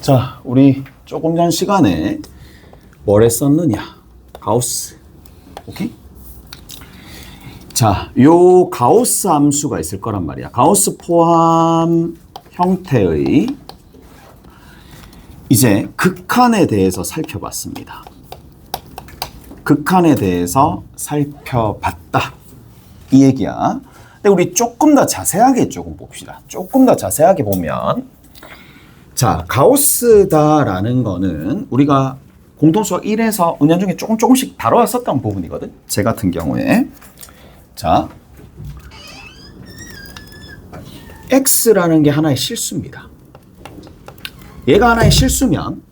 자, 우리 조금 전 시간에 뭘 했었느냐? 가우스. 오케이? 자, 요 가우스 함수가 있을 거란 말이야. 가우스 포함 형태의 이제 극한에 대해서 살펴봤습니다. 극한에 대해서 살펴봤다. 이 얘기야. 근데 우리 조금 더 자세하게 조금 봅시다. 조금 더 자세하게 보면 자, 가우스다라는 거는 우리가 공통수학 1에서 은연중에 조금씩 다뤄왔었던 부분이거든. 제 같은 경우에 자, X라는 게 하나의 실수입니다. 얘가 하나의 실수면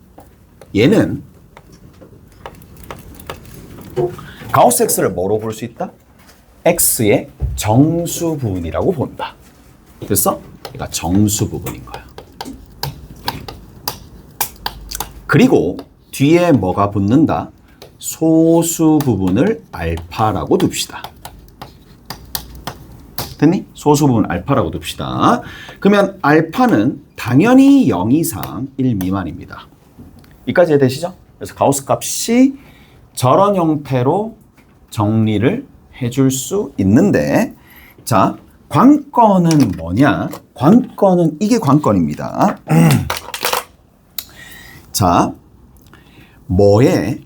얘는 가우스 X를 뭐로 볼 수 있다? X의 정수 부분이라고 본다. 그래서 얘가 정수 부분인 거야. 그리고 뒤에 뭐가 붙는다? 소수 부분을 알파라고 둡시다. 됐니? 소수 부분 알파라고 둡시다. 그러면 알파는 당연히 0 이상 1 미만입니다. 여기까지 이해되시죠? 그래서 가우스 값이 저런 형태로 정리를 해줄 수 있는데, 자, 관건은 뭐냐? 관건은 이게 관건입니다. 자, 뭐에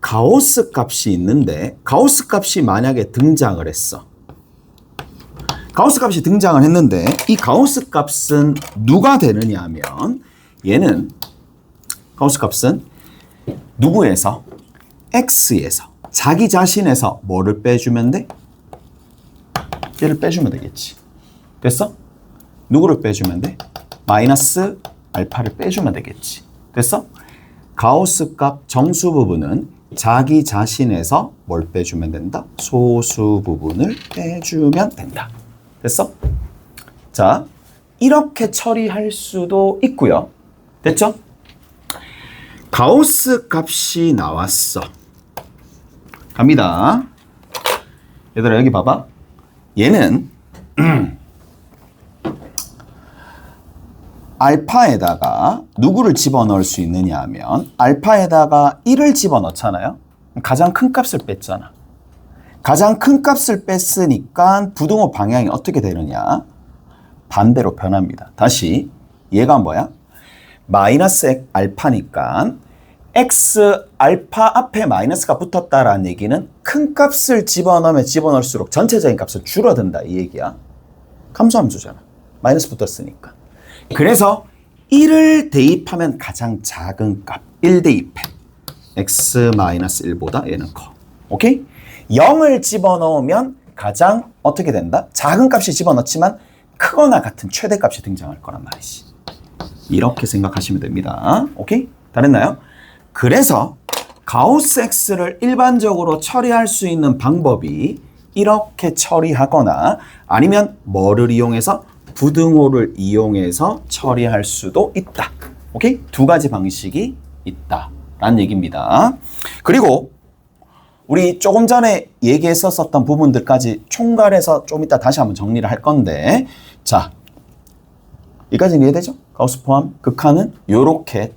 가우스 값이 있는데 가우스 값이 만약에 등장을 했어. 가우스 값이 등장을 했는데 이 가우스 값은 누가 되느냐 하면 얘는 가우스 값은 누구에서? X에서 자기 자신에서 뭐를 빼주면 돼? 얘를 빼주면 되겠지. 됐어? 누구를 빼주면 돼? 마이너스 알파를 빼주면 되겠지. 됐어? 가우스 값 정수 부분은 자기 자신에서 뭘 빼주면 된다? 소수 부분을 빼주면 된다. 됐어? 자, 이렇게 처리할 수도 있고요. 됐죠? 가우스 값이 나왔어. 갑니다. 얘들아 여기 봐봐. 얘는 알파에다가 누구를 집어넣을 수 있느냐 하면 알파에다가 1을 집어넣잖아요. 가장 큰 값을 뺐잖아. 가장 큰 값을 뺐으니까 부등호 방향이 어떻게 되느냐? 반대로 변합니다. 다시 얘가 뭐야? 마이너스 알파니까 X 알파 앞에 마이너스가 붙었다라는 얘기는 큰 값을 집어넣으면 집어넣을수록 전체적인 값은 줄어든다 이 얘기야. 감소함수잖아. 마이너스 붙었으니까. 그래서 1을 대입하면 가장 작은 값 1 대입해. x-1보다 얘는 커. 오케이? 0을 집어넣으면 가장 어떻게 된다? 작은 값이 집어넣지만 크거나 같은 최대값이 등장할 거란 말이지. 이렇게 생각하시면 됩니다. 오케이? 다 됐나요? 그래서 가우스 X를 일반적으로 처리할 수 있는 방법이 이렇게 처리하거나 아니면 뭐를 이용해서? 부등호를 이용해서 처리할 수도 있다. 오케이? 두 가지 방식이 있다라는 얘기입니다. 그리고 우리 조금 전에 얘기했었던 부분들까지 총괄해서 좀 이따 다시 한번 정리를 할 건데, 자, 여기까지는 이해되죠? 가우스 포함 극한은 이렇게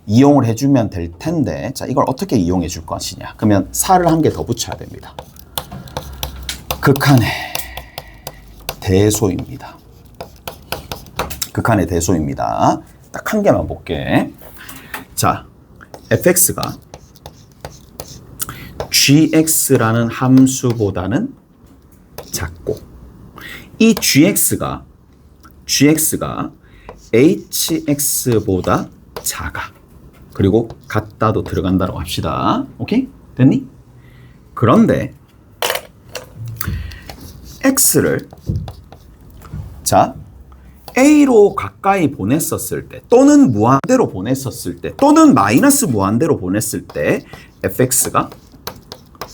이용을 해주면 될 텐데, 자, 이걸 어떻게 이용해 줄 것이냐? 그러면 살을 한 개 더 붙여야 됩니다. 극한의 대소입니다. 극한의 대소입니다. 딱 한 개만 볼게. 자, fx가 gx라는 함수보다는 작고 이 gx가 hx보다 작아. 그리고 같다도 들어간다고 합시다. 오케이? 됐니? 그런데 x를 자 A로 가까이 보냈었을 때 또는 무한대로 보냈었을 때 또는 마이너스 무한대로 보냈을 때 fx가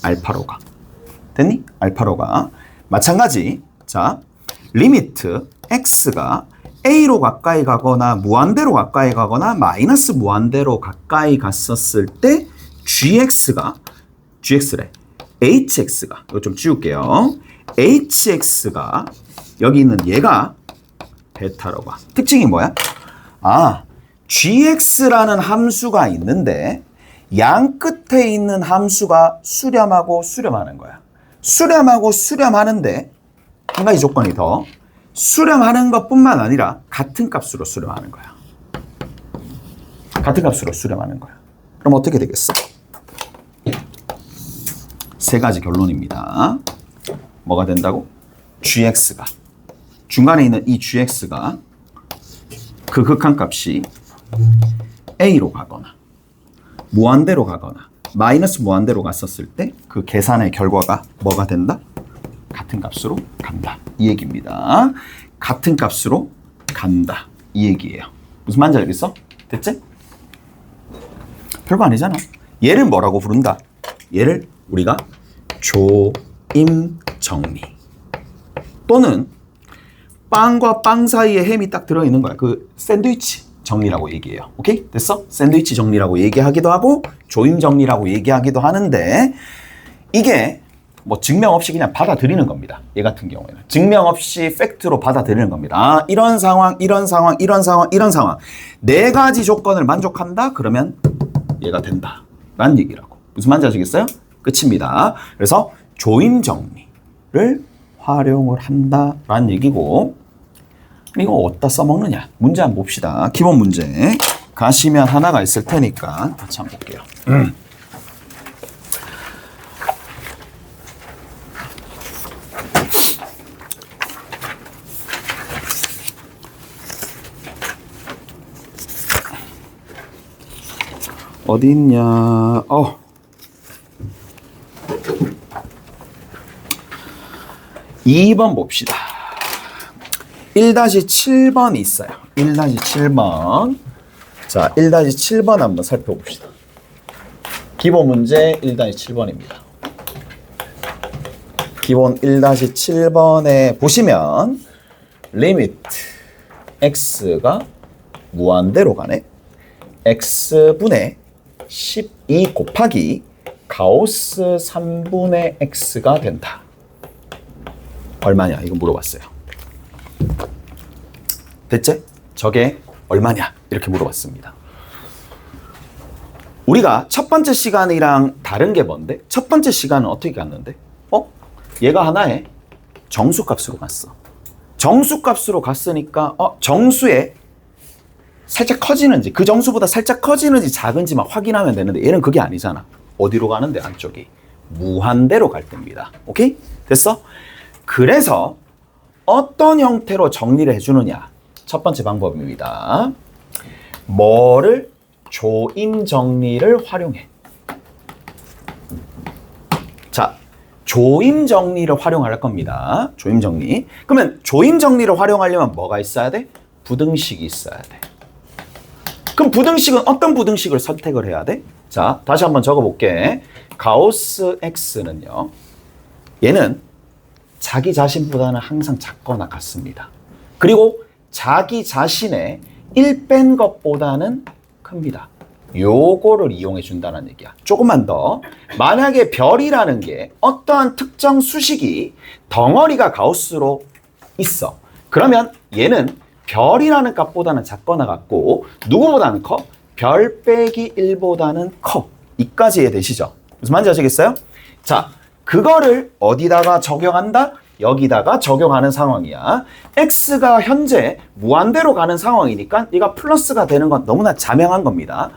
알파로 가. 됐니? 알파로 가. 마찬가지. 자, 리미트 x가 A로 가까이 가거나 무한대로 가까이 가거나 마이너스 무한대로 가까이 갔었을 때 gx래. hx가 이거 좀 지울게요. hx가 여기 있는 얘가 베타로 가. 특징이 뭐야? 아, gx라는 함수가 있는데 양 끝에 있는 함수가 수렴하고 수렴하는 거야. 수렴하고 수렴하는데 한 가지 조건이 더, 수렴하는 것뿐만 아니라 같은 값으로 수렴하는 거야. 같은 값으로 수렴하는 거야. 그럼 어떻게 되겠어? 세 가지 결론입니다. 뭐가 된다고? gx가, 중간에 있는 이 gx가 그 극한값이 a로 가거나 무한대로 가거나 마이너스 무한대로 갔었을 때 그 계산의 결과가 뭐가 된다? 같은 값으로 간다. 이 얘기입니다. 같은 값으로 간다. 이 얘기예요. 무슨 말인지 알겠어? 됐지? 별거 아니잖아. 얘를 뭐라고 부른다? 얘를 우리가 조임정리 또는 빵과 빵 사이에 햄이 딱 들어있는 거야. 그 샌드위치 정리라고 얘기해요. 오케이? 됐어? 샌드위치 정리라고 얘기하기도 하고 조임 정리라고 얘기하기도 하는데 이게 뭐 증명 없이 그냥 받아들이는 겁니다. 얘 같은 경우에는 증명 없이 팩트로 받아들이는 겁니다. 아, 이런 상황, 이런 상황, 이런 상황, 이런 상황 네 가지 조건을 만족한다? 그러면 얘가 된다 라는 얘기라고. 무슨 말인지 아시겠어요? 끝입니다. 그래서 조임 정리를 활용을 한다 라는 얘기고, 이거 어디다 써먹느냐? 문제 한번 봅시다. 기본 문제 가시면 하나가 있을 테니까 같이 한번 볼게요. 어디 있냐? 2번 봅시다. 1-7번이 있어요. 1-7번. 자, 1-7번 한번 살펴봅시다. 기본 문제 1-7번입니다. 기본 1-7번에 보시면 리미트 x가 무한대로 가네. x분의 12 곱하기 가우스 3분의 x가 된다. 얼마냐? 이거 물어봤어요. 됐지? 저게 얼마냐? 이렇게 물어봤습니다. 우리가 첫 번째 시간이랑 다른 게 뭔데? 첫 번째 시간은 어떻게 갔는데? 얘가 하나의 정수값으로 갔어. 정수값으로 갔으니까 정수에 살짝 커지는지, 그 정수보다 살짝 커지는지 작은지만 확인하면 되는데 얘는 그게 아니잖아. 어디로 가는데? 안쪽이 무한대로 갈 때입니다. 오케이? 됐어? 그래서 어떤 형태로 정리를 해주느냐? 첫 번째 방법입니다. 뭐를? 조임 정리를 활용해. 자, 조임 정리를 활용할 겁니다. 조임 정리. 그러면 조임 정리를 활용하려면 뭐가 있어야 돼? 부등식이 있어야 돼. 그럼 부등식은 어떤 부등식을 선택을 해야 돼? 자, 다시 한번 적어볼게. 가우스 x는요, 얘는 자기 자신보다는 항상 작거나 같습니다. 그리고 자기 자신의 1 뺀 것보다는 큽니다. 요거를 이용해 준다는 얘기야. 조금만 더. 만약에 별이라는 게 어떠한 특정 수식이 덩어리가 가우스로 있어. 그러면 얘는 별이라는 값보다는 작거나 같고 누구보다는 커? 별 빼기 1보다는 커. 이까지 이해되시죠? 무슨 말인지 아시겠어요? 자, 그거를 어디다가 적용한다? 여기다가 적용하는 상황이야. x가 현재 무한대로 가는 상황이니까 얘가 플러스가 되는 건 너무나 자명한 겁니다.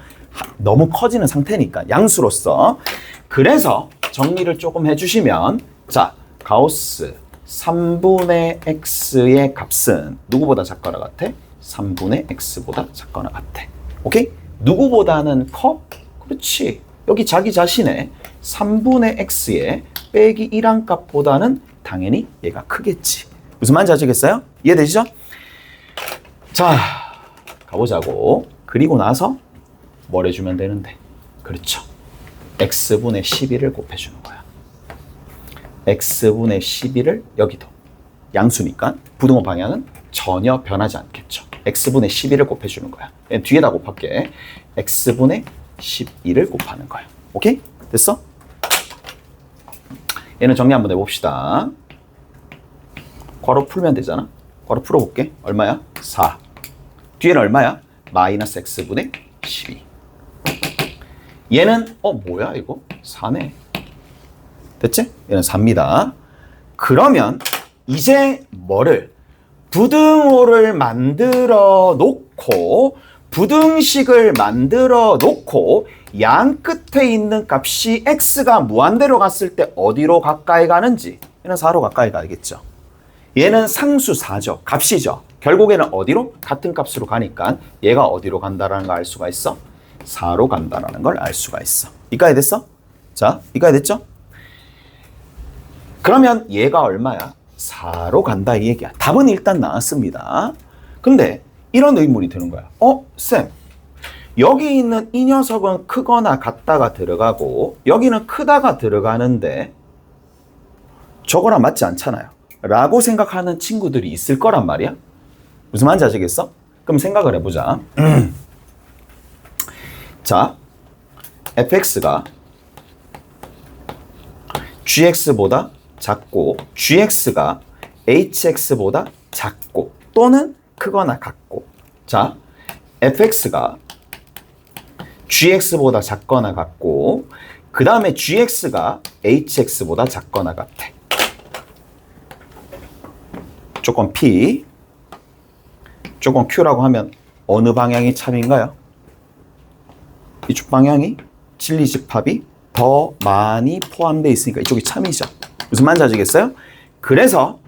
너무 커지는 상태니까 양수로서. 그래서 정리를 조금 해주시면, 자, 가우스 3분의 x의 값은 누구보다 작거나 같아? 3분의 x보다 작거나 같아. 오케이? 누구보다는 커? 그렇지. 여기 자기 자신의 3분의 x의 빼기 1한 값보다는 당연히 얘가 크겠지. 무슨 말인지 아시겠어요? 이해되시죠? 자, 가보자고. 그리고 나서 뭘 해주면 되는데? 그렇죠. x분의 12를 곱해주는 거야. x분의 12를 여기도. 양수니까 부등호 방향은 전혀 변하지 않겠죠. x분의 12를 곱해주는 거야. 뒤에다 곱할게. x분의 12를 곱하는 거야. 오케이? 됐어? 얘는 정리 한번 해봅시다. 괄호 풀면 되잖아. 괄호 풀어볼게. 얼마야? 4. 뒤에는 얼마야? 마이너스 x분의 12. 얘는 뭐야 이거? 4네. 됐지? 얘는 4입니다. 그러면 이제 뭐를 부등호를 만들어 놓고 부등식을 만들어 놓고 양 끝에 있는 값이 x가 무한대로 갔을 때 어디로 가까이 가는지 얘는 4로 가까이 가겠죠. 얘는 상수 4죠. 값이죠. 결국에는 어디로? 같은 값으로 가니까 얘가 어디로 간다라는 걸 알 수가 있어? 4로 간다라는 걸 알 수가 있어. 이까지 됐어? 자, 이까지 됐죠? 그러면 얘가 얼마야? 4로 간다 이 얘기야. 답은 일단 나왔습니다. 근데 이런 의문이 드는 거야. 쌤, 여기 있는 이 녀석은 크거나 같다가 들어가고 여기는 크다가 들어가는데 저거랑 맞지 않잖아요. 라고 생각하는 친구들이 있을 거란 말이야. 무슨 말인지 아시겠어? 그럼 생각을 해보자. 자, fx가 gx보다 작고 gx가 hx보다 작고 또는 크거나 같고, 자, fx가 gx보다 작거나 같고 그 다음에 gx가 hx보다 작거나 같아. 조건 p, 조건 q라고 하면 어느 방향이 참인가요? 이쪽 방향이 진리집합이 더 많이 포함되어 있으니까 이쪽이 참이죠. 무슨 말인지 아시겠어요? 그래서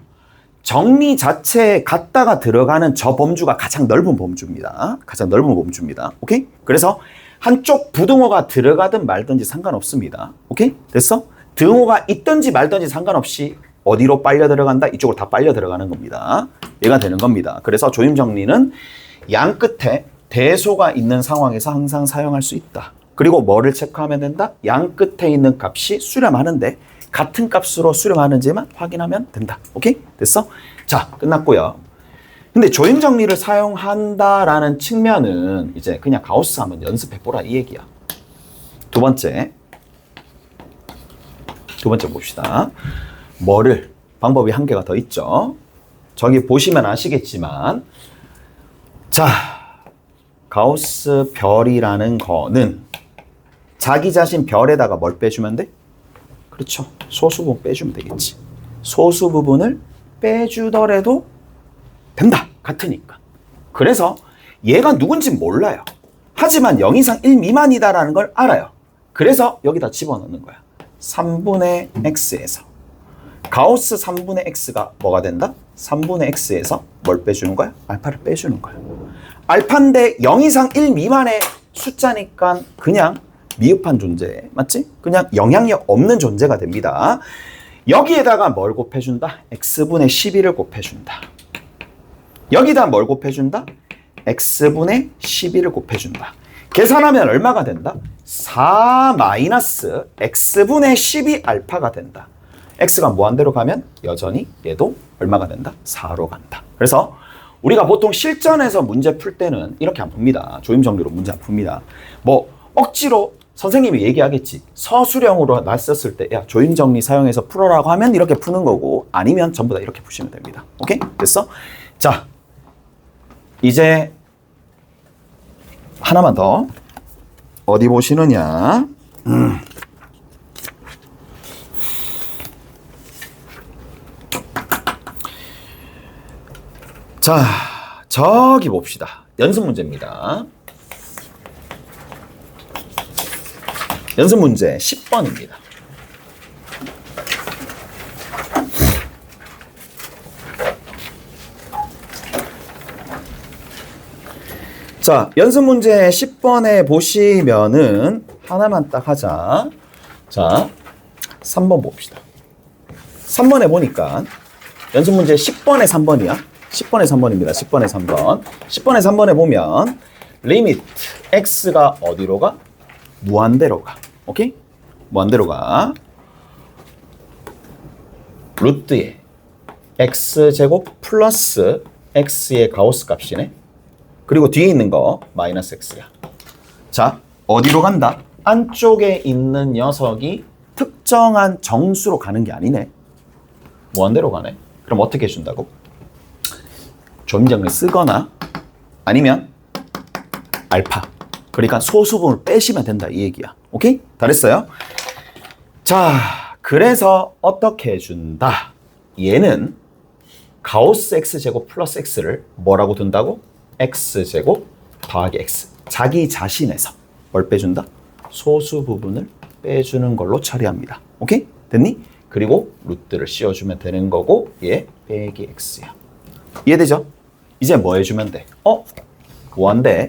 정리 자체에 갖다가 들어가는 저 범주가 가장 넓은 범주입니다. 가장 넓은 범주입니다. 오케이? 그래서 한쪽 부등호가 들어가든 말든지 상관없습니다. 오케이? 됐어? 등호가 있든지 말든지 상관없이 어디로 빨려 들어간다? 이쪽으로 다 빨려 들어가는 겁니다. 얘가 되는 겁니다. 그래서 조임 정리는 양 끝에 대소가 있는 상황에서 항상 사용할 수 있다. 그리고 뭐를 체크하면 된다? 양 끝에 있는 값이 수렴하는데 같은 값으로 수렴하는지만 확인하면 된다. 오케이? 됐어? 자, 끝났고요. 근데 조임 정리를 사용한다라는 측면은 이제 그냥 가우스 한번 연습해보라 이 얘기야. 두 번째 봅시다. 뭐를? 방법이 한 개가 더 있죠. 저기 보시면 아시겠지만, 자, 가우스 별이라는 거는 자기 자신 별에다가 뭘 빼주면 돼? 그렇죠. 소수 부분 빼주면 되겠지. 소수 부분을 빼주더라도 된다. 같으니까. 그래서 얘가 누군지 몰라요. 하지만 0 이상 1 미만이다라는 걸 알아요. 그래서 여기다 집어넣는 거야. 3분의 x에서. 가우스 3분의 x가 뭐가 된다? 3분의 x에서 뭘 빼주는 거야? 알파를 빼주는 거야. 알파인데 0 이상 1 미만의 숫자니까 그냥 미흡한 존재, 맞지? 그냥 영향력 없는 존재가 됩니다. 여기에다가 뭘 곱해준다? x분의 12를 곱해준다. 여기다 뭘 곱해준다? x분의 12를 곱해준다. 계산하면 얼마가 된다? 4 마이너스 x분의 12 알파가 된다. x가 무한대로 가면 여전히 얘도 얼마가 된다? 4로 간다. 그래서 우리가 보통 실전에서 문제 풀 때는 이렇게 안 풉니다. 조임 정리로 문제 안 풉니다. 뭐 억지로 선생님이 얘기하겠지. 서술형으로 놨었을 때 야, 조임 정리 사용해서 풀어라고 하면 이렇게 푸는 거고 아니면 전부 다 이렇게 푸시면 됩니다. 오케이? 됐어? 자, 이제 하나만 더. 어디 보시느냐? 자, 저기 봅시다. 연습 문제입니다. 연습 문제 10번입니다. 자, 연습 문제 10번에 보시면은 하나만 딱 하자. 자, 3번 봅시다. 3번에 보니까 연습 문제 10번에 3번이야. 10번에 3번입니다. 10번에 3번. 10번에 3번에 보면 리미트 x가 어디로 가? 무한대로 가. 오케이? 무한대로 가. 루트에 x제곱 플러스 x의 가우스 값이네. 그리고 뒤에 있는 거 마이너스 x야. 자, 어디로 간다? 안쪽에 있는 녀석이 특정한 정수로 가는 게 아니네. 무한대로 가네. 그럼 어떻게 해준다고? 조임 정리 쓰거나 아니면 알파. 그러니까 소수분을 빼시면 된다 이 얘기야. 오케이? 다 됐어요? 자, 그래서 어떻게 해준다? 얘는 가우스 x제곱 플러스 x를 뭐라고 둔다고? x제곱 더하기 x. 자기 자신에서 뭘 빼준다? 소수 부분을 빼주는 걸로 처리합니다. 오케이? 됐니? 그리고 루트를 씌워주면 되는 거고 얘 빼기 x야. 이해되죠? 이제 뭐 해주면 돼? 무한대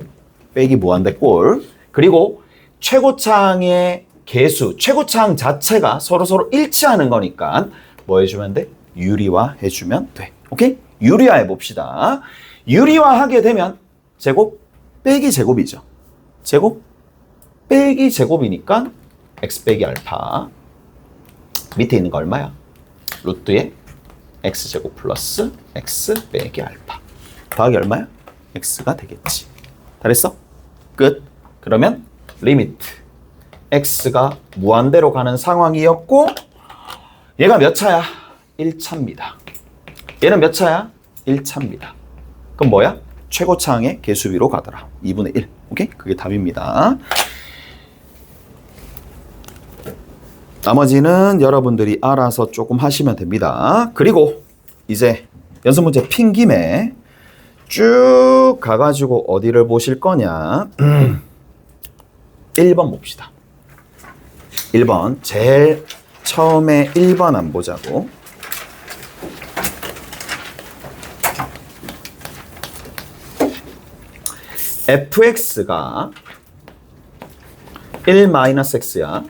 빼기 무한대 꼴. 그리고 최고창의 개수, 최고창 자체가 서로 일치하는 거니까 뭐 해주면 돼? 유리화 해주면 돼. 오케이? 유리화 해봅시다. 유리화 하게 되면 제곱 빼기 제곱이죠. 제곱 빼기 제곱이니까 x 빼기 알파. 밑에 있는 거 얼마야? 루트에 x제곱 플러스 x 빼기 알파. 더하기 얼마야? x가 되겠지. 다 됐어? 끝. 그러면 리미트 x가 무한대로 가는 상황이었고 얘가 몇 차야? 1차입니다. 얘는 몇 차야? 1차입니다. 그럼 뭐야? 최고차항의 개수비로 가더라. 2분의 1. 오케이? 그게 답입니다. 나머지는 여러분들이 알아서 조금 하시면 됩니다. 그리고 이제 연습 문제 핀 김에 쭉 가가지고 어디를 보실 거냐? 1번 봅시다. 1번 제일 처음에 1번 안 보자고. fx가 1-x야.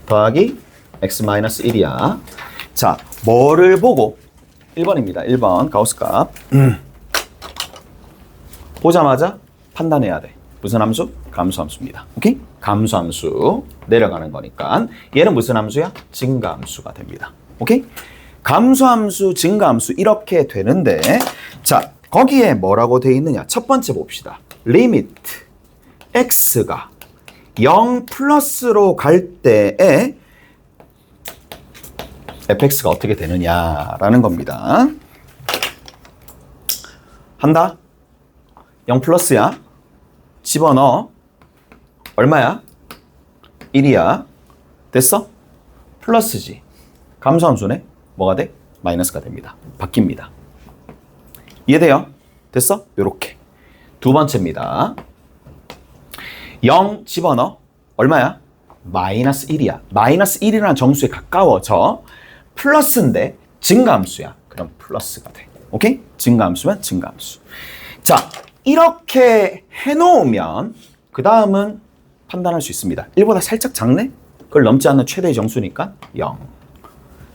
더하기 x-1이야. 자, 뭐를 보고? 1번입니다. 1번 가우스 값. 보자마자 판단해야 돼. 무슨 함수? 감수함수입니다. 오케이? 감수함수 내려가는 거니까 얘는 무슨 함수야? 증가함수가 됩니다. 오케이? 감수함수, 증가함수 이렇게 되는데 자, 거기에 뭐라고 돼 있느냐? 첫 번째 봅시다. 리미트 x가 0 플러스로 갈 때에 fx가 어떻게 되느냐라는 겁니다. 한다? 0 플러스야. 집어넣어. 얼마야? 1이야. 됐어? 플러스지. 감수함수네. 뭐가 돼? 마이너스가 됩니다. 바뀝니다. 이해돼요? 됐어? 요렇게. 두 번째입니다. 0 집어넣어. 얼마야? 마이너스 1이야. 마이너스 1이라는 정수에 가까워져. 플러스인데 증가함수야. 그럼 플러스가 돼. 오케이? 증가함수면 증가함수. 자, 이렇게 해놓으면 그 다음은 판단할 수 있습니다. 1보다 살짝 작네? 그걸 넘지 않는 최대의 정수니까 0.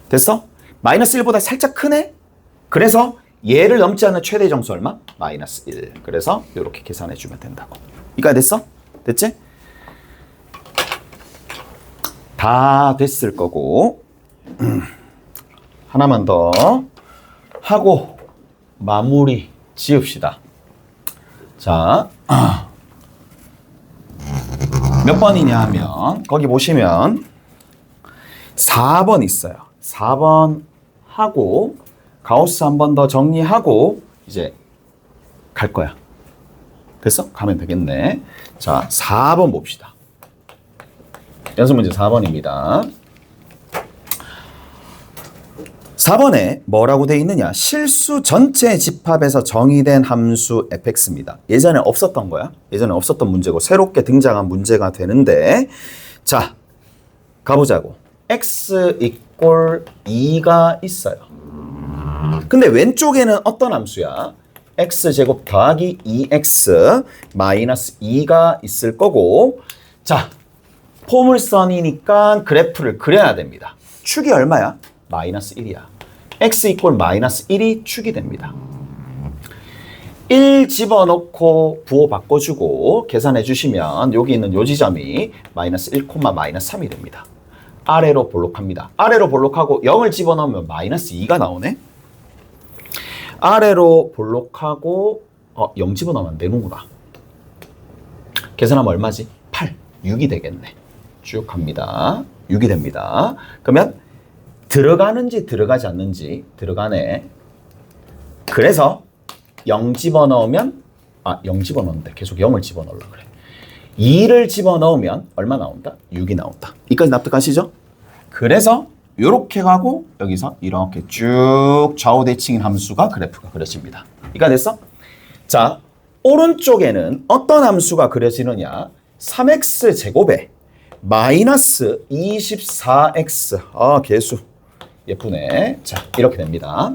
됐어? 마이너스 1보다 살짝 크네? 그래서 얘를 넘지 않는 최대의 정수 얼마? 마이너스 1. 그래서 이렇게 계산해주면 된다고. 이거 됐어? 됐지? 다 됐을 거고 하나만 더 하고 마무리 지읍시다. 자, 몇 번이냐 하면 거기 보시면 4번 있어요. 4번 하고 가우스 한 번 더 정리하고 이제 갈 거야. 됐어? 가면 되겠네. 자, 4번 봅시다. 연습 문제 4번입니다. 4번에 뭐라고 돼 있느냐? 실수 전체 집합에서 정의된 함수 fx입니다. 예전에 없었던 거야. 예전에 없었던 문제고 새롭게 등장한 문제가 되는데 자, 가보자고. x 이꼴 2가 있어요. 근데 왼쪽에는 어떤 함수야? x제곱 더하기 2x 마이너스 2가 있을 거고 자, 포물선이니까 그래프를 그려야 됩니다. 축이 얼마야? 마이너스 1이야. x 이꼴 마이너스 1이 축이 됩니다. 1 집어넣고 부호 바꿔주고 계산해 주시면 여기 있는 요 지점이 마이너스 1, 마이너스 3이 됩니다. 아래로 볼록합니다. 아래로 볼록하고 0을 집어넣으면 마이너스 2가 나오네. 아래로 볼록하고 0 집어넣으면 안 되는구나. 계산하면 얼마지? 8, 6이 되겠네. 쭉 갑니다. 6이 됩니다. 그러면 들어가는지 들어가지 않는지 들어가네. 그래서 0 집어넣으면 0 집어넣는데 계속 0을 집어넣으려 그래. 2를 집어넣으면 얼마 나온다? 6이 나온다. 이까지 납득하시죠? 그래서 이렇게 가고 여기서 이렇게 쭉 좌우 대칭인 함수가 그래프가 그려집니다. 이까 됐어? 자, 오른쪽에는 어떤 함수가 그려지느냐? 3x 제곱에 마이너스 24x. 개수. 예쁘네. 자, 이렇게 됩니다.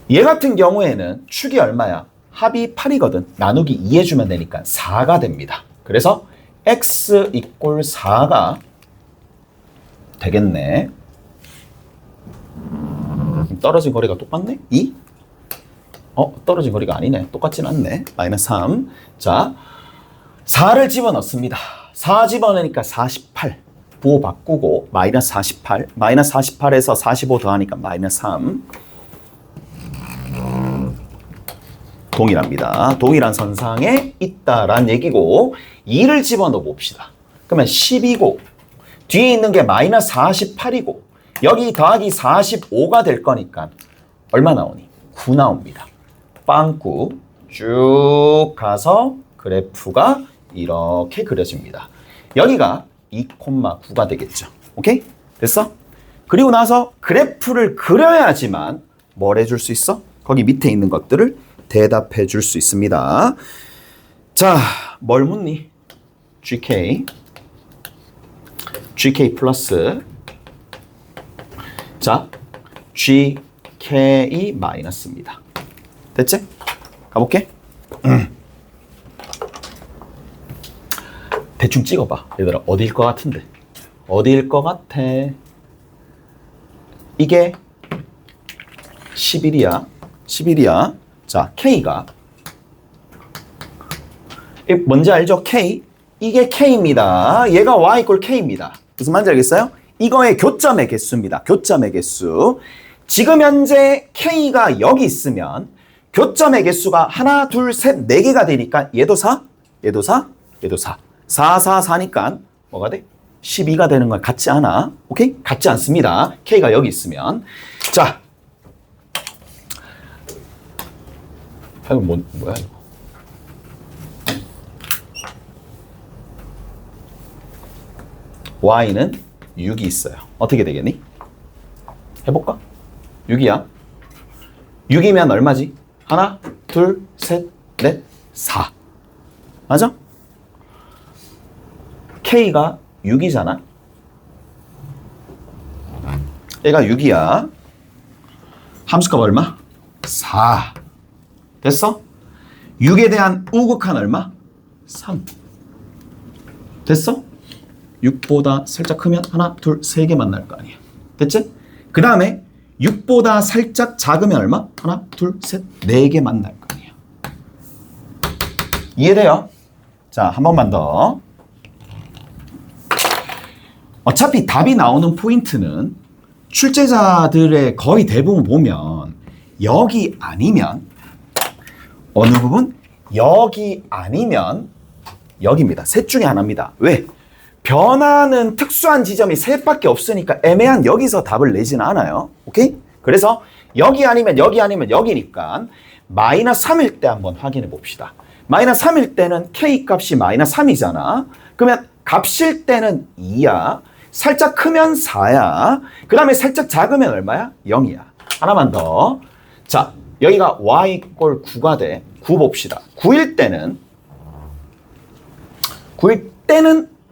얘 같은 경우에는 축이 얼마야? 합이 8이거든. 나누기 2 해주면 되니까 4가 됩니다. 그래서 x 이꼴 4가 되겠네. 떨어진 거리가 똑같네? 2? 떨어진 거리가 아니네. 똑같진 않네. 마이너스 3. 자, 4를 집어넣습니다. 4 집어넣으니까 48. 부호 바꾸고 마이너스 48. 마이너스 48에서 45 더하니까 마이너스 3. 동일합니다. 동일한 선상에 있다란 얘기고 2를 집어넣어 봅시다. 그러면 10이고 뒤에 있는 게 마이너스 48이고 여기 더하기 45가 될 거니까 얼마 나오니? 9 나옵니다. 빵꾸 쭉 가서 그래프가 이렇게 그려집니다. 여기가 2,9가 되겠죠. 오케이? 됐어? 그리고 나서 그래프를 그려야지만 뭘 해줄 수 있어? 거기 밑에 있는 것들을 대답해 줄 수 있습니다. 자, 뭘 묻니? GK 플러스 자, GK 마이너스입니다. 됐지? 가볼게. 대충 찍어봐. 얘들아, 어디일 것 같은데? 어디일 것 같아? 이게 11이야. 11이야. 자, K가 뭔지 알죠? K. 이게 K입니다. 얘가 Y 이꼴 K입니다. 무슨 말인지 알겠어요? 이거의 교점의 개수입니다. 교점의 개수. 지금 현재 K가 여기 있으면 교점의 개수가 하나, 둘, 셋, 네 개가 되니까 얘도 4, 얘도 4, 얘도 4. 4, 4, 4니까 뭐가 돼? 12가 되는 건 같지 않아. 오케이? 같지 않습니다. K가 여기 있으면. 자. 이거 뭐야 이거? Y는 6이 있어요. 어떻게 되겠니? 해볼까? 6이야. 6이면 얼마지? 하나, 둘, 셋, 넷, 4. 맞아? K가 6이잖아. 얘가 6이야. 함수값 얼마? 4. 됐어? 6에 대한 우극한 얼마? 3. 됐어? 6보다 살짝 크면 하나, 둘, 세 개 만날 거 아니야. 됐지? 그 다음에 6보다 살짝 작으면 얼마? 하나, 둘, 셋, 네 개 만날 거 아니야. 이해돼요? 자, 한 번만 더. 어차피 답이 나오는 포인트는 출제자들의 거의 대부분 보면 여기 아니면 어느 부분? 여기 아니면 여기입니다. 셋 중에 하나입니다. 왜? 변화는 특수한 지점이 셋밖에 없으니까 애매한 여기서 답을 내지는 않아요. 오케이? 그래서 여기 아니면 여기 아니면 여기니까 마이너스 3일 때 한번 확인해 봅시다. 마이너스 3일 때는 K 값이 마이너스 3이잖아. 그러면 값일 때는 2야. 살짝 크면 4야. 그 다음에 살짝 작으면 얼마야? 0이야. 하나만 더. 자, 여기가 Y 꼴 9가 돼. 9 봅시다. 9일 때는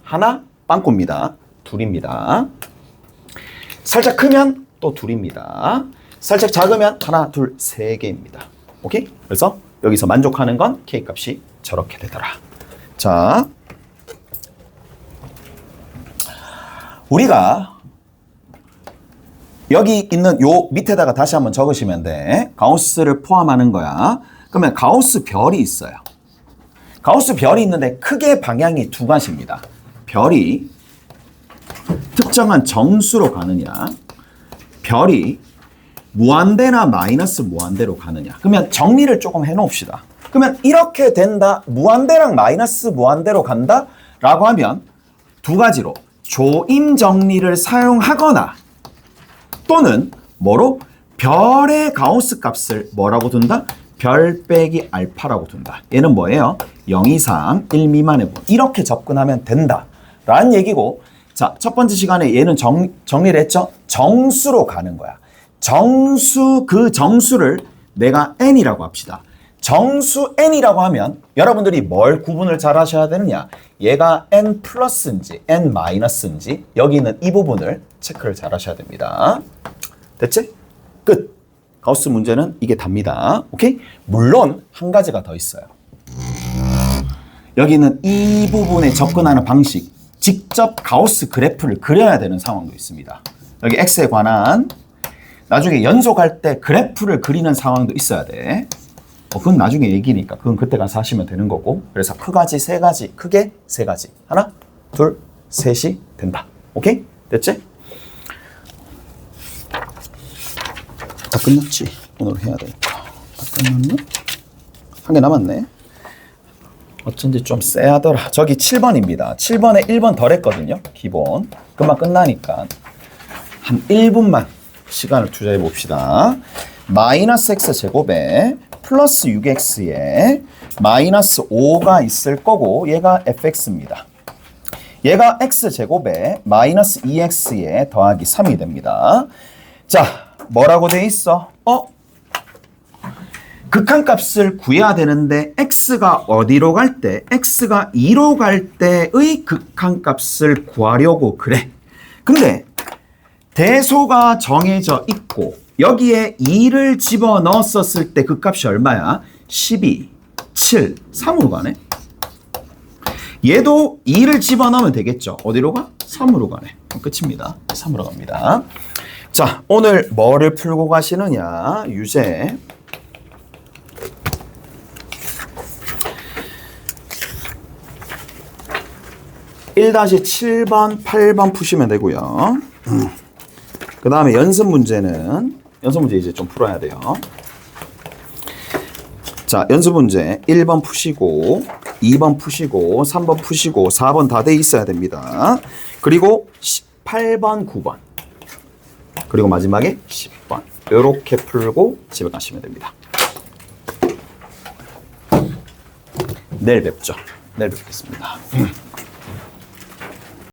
하나 빵꾸입니다. 둘입니다. 살짝 크면 또 둘입니다. 살짝 작으면 하나, 둘, 세 개입니다. 오케이? 그래서 여기서 만족하는 건 K 값이 저렇게 되더라. 자, 우리가 여기 있는 요 밑에다가 다시 한번 적으시면 돼. 가우스를 포함하는 거야. 그러면 가우스 별이 있어요. 가우스 별이 있는데 크게 방향이 두 가지입니다. 별이 특정한 정수로 가느냐, 별이 무한대나 마이너스 무한대로 가느냐. 그러면 정리를 조금 해놓읍시다. 그러면 이렇게 된다, 무한대랑 마이너스 무한대로 간다 라고 하면 두 가지로 조임 정리를 사용하거나 또는 뭐로? 별의 가우스 값을 뭐라고 둔다? 별 빼기 알파라고 둔다. 얘는 뭐예요? 0 이상 1 미만의 부분. 이렇게 접근하면 된다 라는 얘기고, 자, 첫 번째 시간에 얘는 정리를 했죠? 정수로 가는 거야. 그 정수를 내가 n이라고 합시다. 정수 n이라고 하면 여러분들이 뭘 구분을 잘 하셔야 되느냐? 얘가 n 플러스인지 n 마이너스인지 여기 있는 이 부분을 체크를 잘 하셔야 됩니다. 됐지? 끝. 가우스 문제는 이게 답니다. 오케이? 물론 한 가지가 더 있어요. 여기는 이 부분에 접근하는 방식, 직접 가우스 그래프를 그려야 되는 상황도 있습니다. 여기 x에 관한 나중에 연속할 때 그래프를 그리는 상황도 있어야 돼. 그건 나중에 얘기니까 그건 그때 가서 하시면 되는 거고. 그래서 크게 세 가지. 하나, 둘, 셋이 된다. 오케이? 됐지? 다 끝났지? 오늘 해야 되니까. 다 끝났나? 한 개 남았네. 어쩐지 좀 쎄하더라. 저기 7번입니다. 7번에 1번 덜 했거든요. 기본. 금방 끝나니까 한 1분만 시간을 투자해 봅시다. 마이너스 x 제곱에 플러스 6x에 마이너스 5가 있을 거고 얘가 fx입니다. 얘가 x제곱에 마이너스 2x에 더하기 3이 됩니다. 자, 뭐라고 돼 있어? 극한값을 구해야 되는데 x가 어디로 갈 때? x가 2로 갈 때의 극한값을 구하려고 그래. 근데 대소가 정해져 있고 여기에 2를 집어넣었을 때 그 값이 얼마야? 12, 7, 3으로 가네. 얘도 2를 집어넣으면 되겠죠. 어디로 가? 3으로 가네. 끝입니다. 3으로 갑니다. 자, 오늘 뭐를 풀고 가시느냐? 유제. 1-7번, 8번 푸시면 되고요. 그 다음에 연습 문제 이제 좀 풀어야 돼요. 자, 연습 문제 1번 푸시고 2번 푸시고 3번 푸시고 4번 다 돼 있어야 됩니다. 그리고 8번, 9번 그리고 마지막에 10번 이렇게 풀고 집에 가시면 됩니다. 내일 뵙죠. 내일 뵙겠습니다.